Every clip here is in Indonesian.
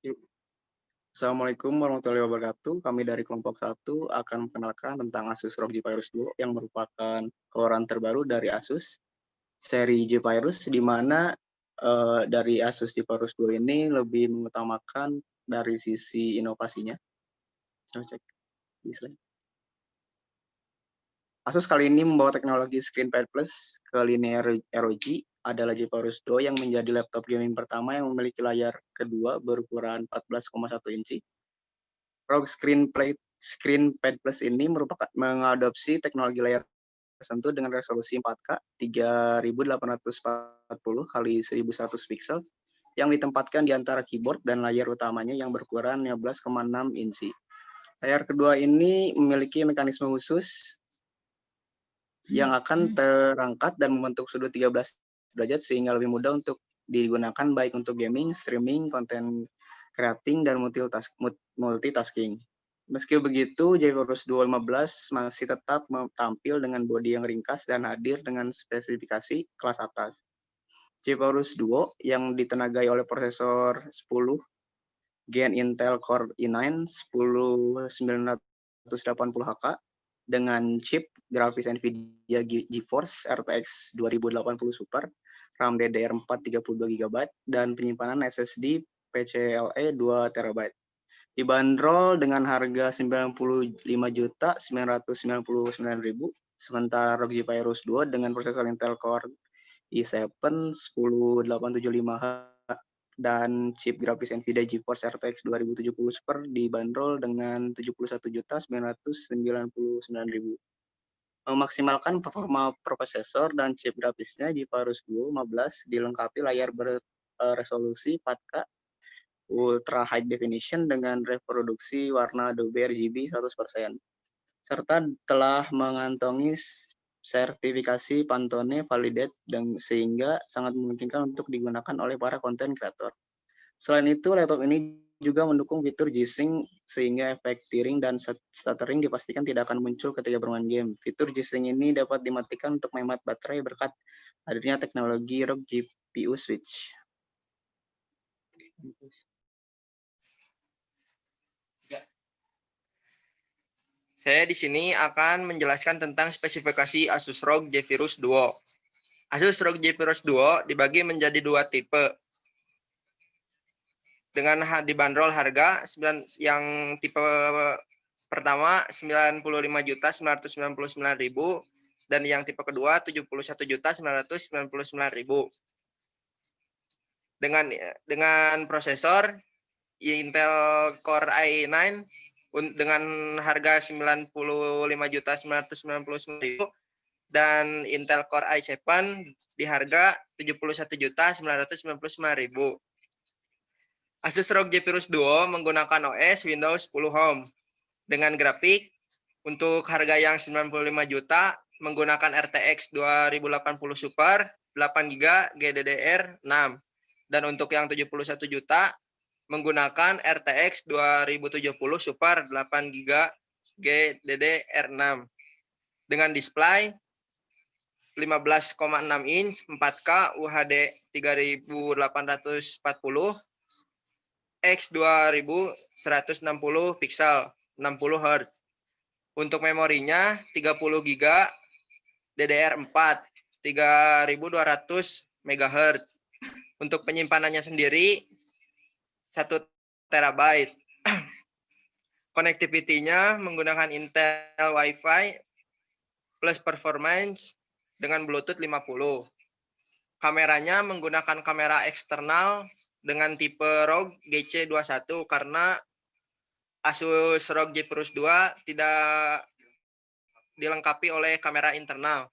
Yuk. Assalamualaikum warahmatullahi wabarakatuh. Kami dari kelompok 1 akan memperkenalkan tentang Asus ROG Zephyrus Duo yang merupakan keluaran terbaru dari Asus seri Zephyrus, di mana dari Asus Zephyrus Duo ini lebih mengutamakan dari sisi inovasinya. Coba cek di slide. Asus kali ini membawa teknologi ScreenPad Plus ke linear ROG adalah Zephyrus Duo yang menjadi laptop gaming pertama yang memiliki layar kedua berukuran 14,1 inci. ROG ScreenPad Plus ini merupakan mengadopsi teknologi layar tersentuh dengan resolusi 4K 3840 x 1100 pixel yang ditempatkan di antara keyboard dan layar utamanya yang berukuran 15,6 inci. Layar kedua ini memiliki mekanisme khusus yang akan terangkat dan membentuk sudut 13 derajat sehingga lebih mudah untuk digunakan baik untuk gaming, streaming, konten creating, dan multitasking. Meski begitu, Zephyrus Duo 15 masih tetap tampil dengan bodi yang ringkas dan hadir dengan spesifikasi kelas atas. Zephyrus Duo yang ditenagai oleh prosesor 10 Gen Intel Core i9 10980HK dengan chip grafis NVIDIA GeForce RTX 2080 Super, RAM DDR4 32GB, dan penyimpanan SSD PCIe 2TB. Dibanderol dengan harga 95.999.000, sementara ROG Zephyrus Duo dengan prosesor Intel Core i7 10875H dan chip grafis NVIDIA GeForce RTX 2070 Super dibanderol dengan 71.999.000. Memaksimalkan performa prosesor dan chip grafisnya, Zephyrus Duo 15 dilengkapi layar beresolusi 4K Ultra High Definition dengan reproduksi warna Dolby RGB 100%, serta telah mengantongi sertifikasi Pantone Validate sehingga sangat memungkinkan untuk digunakan oleh para konten kreator. Selain itu, laptop ini juga mendukung fitur G-Sync sehingga efek tearing dan stuttering dipastikan tidak akan muncul ketika bermain game. Fitur G-Sync ini dapat dimatikan untuk menghemat baterai berkat hadirnya teknologi ROG GPU Switch. Saya di sini akan menjelaskan tentang spesifikasi Asus ROG Zephyrus Duo. Asus ROG Zephyrus Duo dibagi menjadi dua tipe. Dengan dibanderol harga yang tipe pertama 95.999.000 dan yang tipe kedua 71.999.000. Dengan prosesor Intel Core i9 dengan harga 95.999.000 dan Intel Core i7 di harga 71.999.000. Asus ROG Zephyrus Duo menggunakan OS Windows 10 Home dengan grafik untuk harga yang 95 juta menggunakan RTX 2080 Super 8GB GDDR6 dan untuk yang 71 juta menggunakan RTX 2070 Super 8GB GDDR6 dengan display 15,6 inch 4K UHD 3840 X 2160 pixel 60 Hz. Untuk memorinya 30GB DDR4 3200 MHz. Untuk penyimpanannya sendiri 1 TB. Connectivity-nya menggunakan Intel Wi-Fi plus performance dengan Bluetooth 50. Kameranya menggunakan kamera eksternal dengan tipe ROG GC21 karena Asus ROG Zephyrus 2 tidak dilengkapi oleh kamera internal.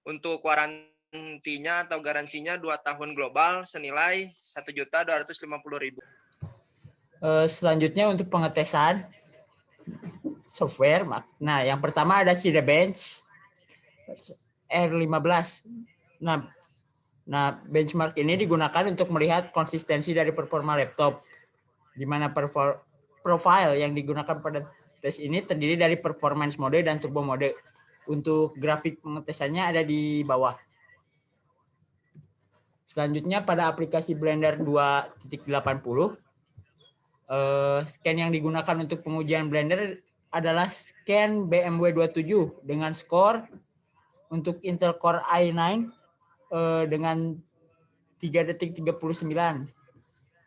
Untuk warantinya atau garansinya 2 tahun global senilai 1.250.000. Selanjutnya untuk pengetesan software. Nah, yang pertama ada Cinebench R15. Nah, benchmark ini digunakan untuk melihat konsistensi dari performa laptop, di mana profile yang digunakan pada tes ini terdiri dari performance mode dan turbo mode. Untuk grafik pengetesannya ada di bawah. Selanjutnya pada aplikasi Blender 2.80, Scan yang digunakan untuk pengujian Blender adalah scan BMW 27 dengan skor untuk Intel Core i9 dengan 3 detik 39.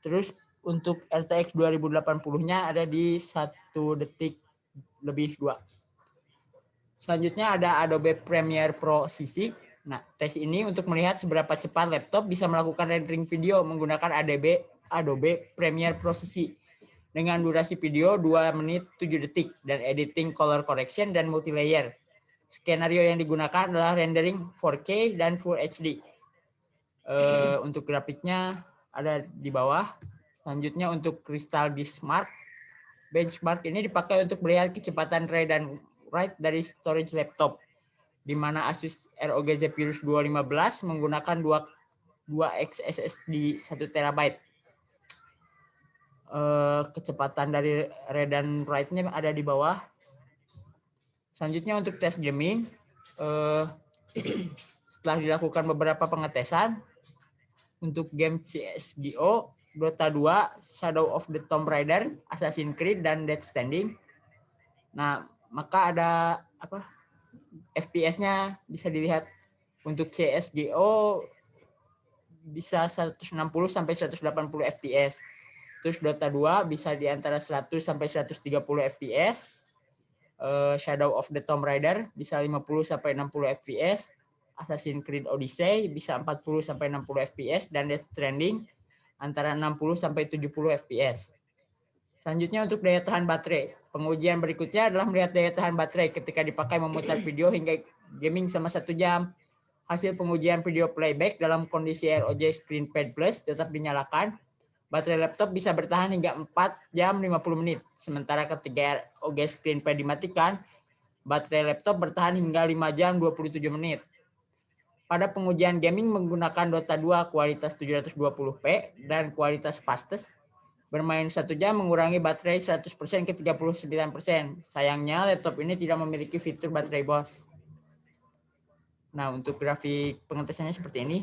Terus untuk RTX 2080-nya ada di 1 detik lebih 2. Selanjutnya ada Adobe Premiere Pro CC. Nah, tes ini untuk melihat seberapa cepat laptop bisa melakukan rendering video menggunakan Adobe Premiere Pro CC dengan durasi video 2 menit 7 detik dan editing color correction dan multilayer. Skenario yang digunakan adalah rendering 4K dan Full HD. Untuk grafiknya ada di bawah. Selanjutnya untuk Crystal Benchmark. Benchmark ini dipakai untuk melihat kecepatan read dan write dari storage laptop, di mana Asus ROG Zephyrus 215 menggunakan 2x SSD 1 TB. Kecepatan dari read dan write-nya ada di bawah. Selanjutnya untuk tes gaming, setelah dilakukan beberapa pengetesan untuk game CSGO, Dota 2, Shadow of the Tomb Raider, Assassin's Creed, dan Death Stranding. Nah, maka ada FPS-nya bisa dilihat untuk CSGO bisa 160 sampai 180 FPS. Terus Dota 2 bisa di antara 100 sampai 130 FPS. Shadow of the Tomb Raider bisa 50 sampai 60 FPS. Assassin's Creed Odyssey bisa 40 sampai 60 FPS dan Death Stranding antara 60 sampai 70 FPS. Selanjutnya untuk daya tahan baterai. Pengujian berikutnya adalah melihat daya tahan baterai ketika dipakai memutar video hingga gaming selama 1 jam. Hasil pengujian video playback dalam kondisi ROG ScreenPad Plus tetap dinyalakan. Baterai laptop bisa bertahan hingga 4 jam 50 menit. Sementara ketika ROG ScreenPad dimatikan, baterai laptop bertahan hingga 5 jam 27 menit. Pada pengujian gaming menggunakan Dota 2 kualitas 720p dan kualitas fastest, bermain 1 jam mengurangi baterai 100% ke 39%. Sayangnya laptop ini tidak memiliki fitur baterai BOS. Nah, untuk grafik pengetesannya seperti ini.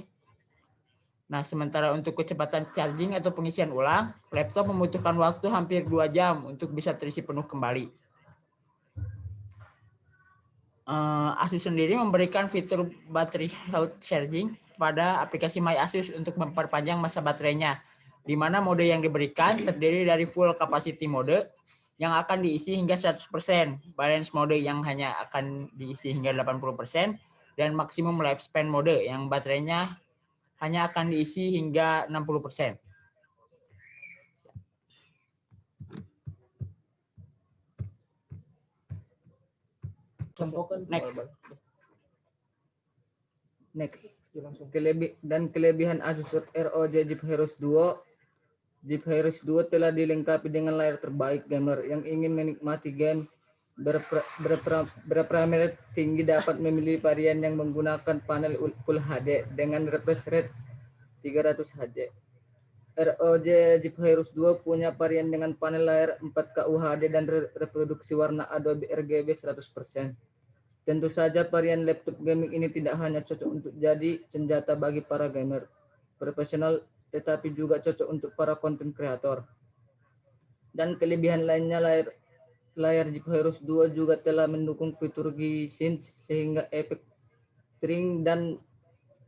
Nah, sementara untuk kecepatan charging atau pengisian ulang, laptop membutuhkan waktu hampir 2 jam untuk bisa terisi penuh kembali. Asus sendiri memberikan fitur battery health charging pada aplikasi My Asus untuk memperpanjang masa baterainya, di mana mode yang diberikan terdiri dari full capacity mode yang akan diisi hingga 100%, balance mode yang hanya akan diisi hingga 80%, dan maksimum lifespan mode yang baterainya hanya akan diisi hingga 60%. Next. Kelebihan Asus ROG Zephyrus 2. Zephyrus 2 telah dilengkapi dengan layar terbaik gamer yang ingin menikmati game berparameter tinggi dapat memilih varian yang menggunakan panel Full HD dengan refresh rate 300 Hz. ROG Zephyrus 2 punya varian dengan panel layar 4K UHD dan reproduksi warna Adobe RGB 100%. Tentu saja varian laptop gaming ini tidak hanya cocok untuk jadi senjata bagi para gamer profesional, tetapi juga cocok untuk para content creator. Dan kelebihan lainnya, layar Zephyrus 2 juga telah mendukung fitur G-Sync sehingga efek tearing dan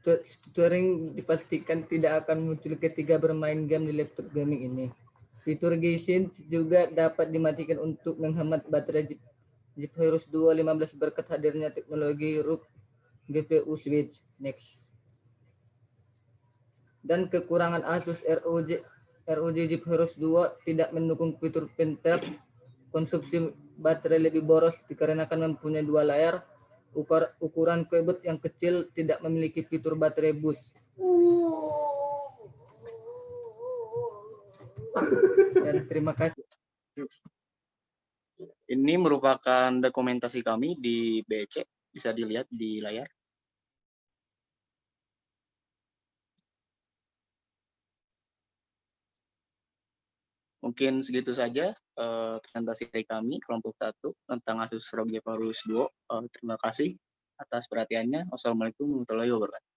stuttering dipastikan tidak akan muncul ketika bermain game di laptop gaming ini. Fitur G-Sync juga dapat dimatikan untuk menghemat baterai Zephyrus 215 berkat hadirnya teknologi ROG GPU switch. Next. Dan kekurangan Asus ROG Zephyrus 2 tidak mendukung fitur pentap. Konsumsi baterai lebih boros dikarenakan mempunyai 2 layar. Ukuran keyboard yang kecil tidak memiliki fitur baterai boost. Dan terima kasih. Ini merupakan dokumentasi kami di BC, bisa dilihat di layar. Mungkin segitu saja presentasi dari kami, kelompok 1, tentang Asus ROG Zephyrus 2. Terima kasih atas perhatiannya. Wassalamualaikum warahmatullahi wabarakatuh.